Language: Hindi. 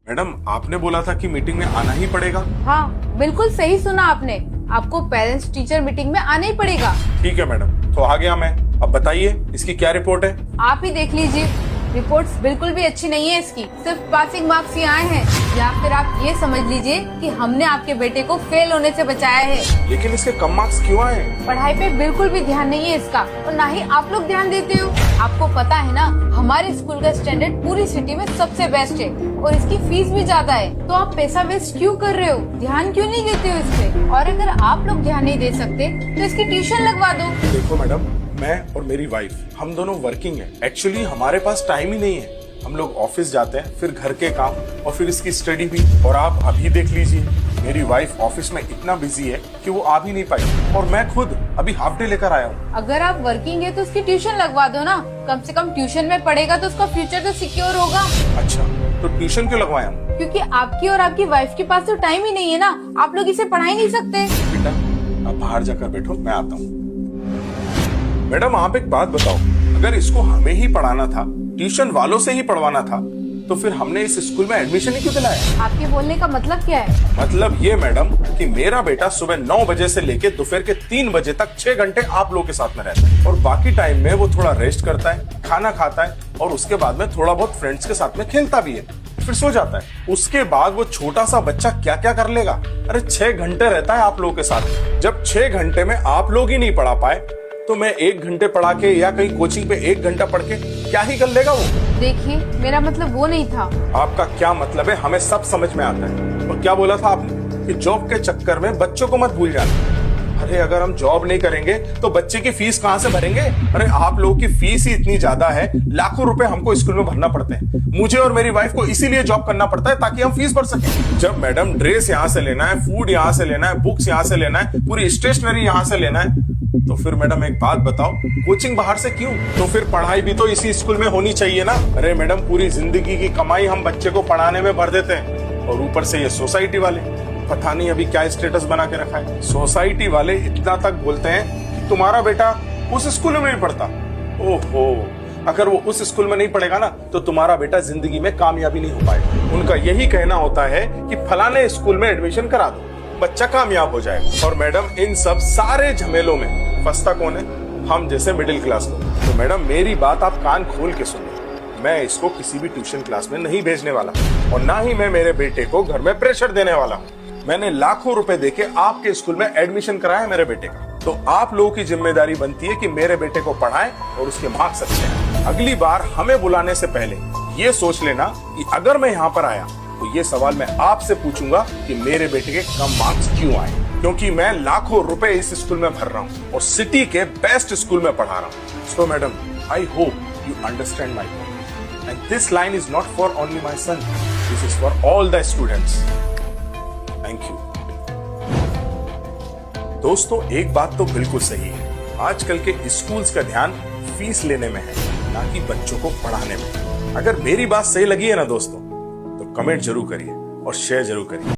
मैडम आपने बोला था कि मीटिंग में आना ही पड़ेगा। हाँ बिल्कुल सही सुना आपने, आपको पेरेंट्स टीचर मीटिंग में आना ही पड़ेगा। ठीक है मैडम, तो आ गया मैं। अब बताइए इसकी क्या रिपोर्ट है। आप ही देख लीजिए, रिपोर्ट्स बिल्कुल भी अच्छी नहीं है इसकी, सिर्फ पासिंग मार्क्स ही आए हैं। या फिर आप ये समझ लीजिए कि हमने आपके बेटे को फेल होने से बचाया है। लेकिन इसके कम मार्क्स क्यों आए? पढ़ाई पे बिल्कुल भी ध्यान नहीं है इसका, और ना ही आप लोग ध्यान देते हो। आपको पता है ना, हमारे स्कूल का स्टैंडर्ड पूरी सिटी में सबसे बेस्ट है और इसकी फीस भी ज्यादा है। तो आप पैसा वेस्ट क्यों कर रहे हो, ध्यान क्यों नहीं देते हो इस पे? और अगर आप लोग ध्यान नहीं दे सकते तो इसकी ट्यूशन लगवा दो। देखो मैडम, मैं और मेरी वाइफ हम दोनों वर्किंग हैं। एक्चुअली हमारे पास टाइम ही नहीं है। हम लोग ऑफिस जाते हैं, फिर घर के काम और फिर इसकी स्टडी भी। और आप अभी देख लीजिए, मेरी वाइफ ऑफिस में इतना बिजी है कि वो आ भी नहीं पाई, और मैं खुद अभी हाफ डे लेकर आया हूँ। अगर आप वर्किंग है तो उसकी ट्यूशन लगवा दो ना, कम से कम ट्यूशन में पढ़ेगा तो उसका फ्यूचर तो सिक्योर होगा। अच्छा, तो ट्यूशन क्यों लगवाया? क्योंकि आपकी और आपकी वाइफ के पास तो टाइम ही नहीं है ना, आप लोग इसे पढ़ा ही नहीं सकते। बेटा आप बाहर जाकर बैठो, मैं आता हूँ। मैडम आप एक बात बताओ, अगर इसको हमें ही पढ़ाना था, ट्यूशन वालों से ही पढ़वाना था, तो फिर हमने इस स्कूल में एडमिशन ही क्यों दिलाया? आपके बोलने का मतलब क्या है? मतलब ये मैडम कि मेरा बेटा सुबह 9 बजे से लेके दोपहर के 3 बजे तक 6 घंटे आप लोगों के साथ में रहता है, और बाकी टाइम में वो थोड़ा रेस्ट करता है, खाना खाता है, और उसके बाद में थोड़ा बहुत फ्रेंड्स के साथ में खेलता भी है, फिर सो जाता है। उसके बाद वो छोटा सा बच्चा क्या क्या कर लेगा? अरे 6 घंटे रहता है आप लोगों के साथ। जब 6 घंटे में आप लोग ही नहीं पढ़ा पाए, तो मैं 1 घंटे पढ़ा के या कहीं कोचिंग पे 1 घंटा पढ़ के क्या ही कर लेगा वो? देखिए मेरा मतलब वो नहीं था। आपका क्या मतलब है हमें सब समझ में आता है। और क्या बोला था आपने कि जॉब के चक्कर में बच्चों को मत भूल जाना। अरे अगर हम जॉब नहीं करेंगे तो बच्चे की फीस कहाँ से भरेंगे? अरे आप लोगों की फीस ही इतनी ज्यादा है, लाखों रुपए हमको स्कूल में भरना पड़ते हैं। मुझे और मेरी वाइफ को इसीलिए जॉब करना पड़ता है ताकि हम फीस भर सकें। जब मैडम ड्रेस यहाँ से लेना है, फूड यहाँ से लेना है, बुक्स यहाँ से लेना है, पूरी स्टेशनरी यहाँ से लेना है, तो फिर मैडम एक बात बताओ, कोचिंग बाहर से क्यों? तो फिर पढ़ाई भी तो इसी स्कूल में होनी चाहिए ना। अरे मैडम पूरी जिंदगी की कमाई हम बच्चे को पढ़ाने में भर देते हैं, और ऊपर से ये सोसाइटी वाले पता नहीं अभी क्या स्टेटस बना के रखा है। सोसाइटी वाले इतना तक बोलते हैं कि तुम्हारा बेटा उस स्कूल में नहीं पढ़ता। ओहो, अगर वो उस स्कूल में नहीं पढ़ेगा ना तो तुम्हारा बेटा जिंदगी में कामयाबी नहीं हो पाएगा। उनका यही कहना होता है कि फलाने स्कूल में एडमिशन करा दो, बच्चा कामयाब हो जाएगा। और मैडम इन सब सारे झमेलों में फंसता कौन है? हम जैसे मिडिल क्लास लोग। तो मैडम मेरी बात आप कान खोल के सुनिए, मैं इसको किसी भी ट्यूशन क्लास में नहीं भेजने वाला, और ना ही मैं मेरे बेटे को घर में प्रेशर देने वाला हूँ। मैंने लाखों रुपए देके आपके स्कूल में एडमिशन कराया है मेरे बेटे का, तो आप लोगों की जिम्मेदारी बनती है कि मेरे बेटे को पढ़ाएं और उसके मार्क्स अच्छे हैं। अगली बार हमें बुलाने से पहले ये सोच लेना कि अगर मैं यहाँ पर आया तो ये सवाल मैं आपसे पूछूंगा कि मेरे बेटे के कम मार्क्स क्यों आए, क्योंकि मैं लाखों रुपए इस स्कूल में भर रहा हूँ और सिटी के बेस्ट स्कूल में पढ़ा रहा हूँ। So madam, I hope you understand my point, and this line is not for only my son, this is for all the students. Thank you. दोस्तों एक बात तो बिल्कुल सही है, आजकल के स्कूल्स का ध्यान फीस लेने में है, ना कि बच्चों को पढ़ाने में। अगर मेरी बात सही लगी है ना दोस्तों, तो कमेंट जरूर करिए और शेयर जरूर करिए।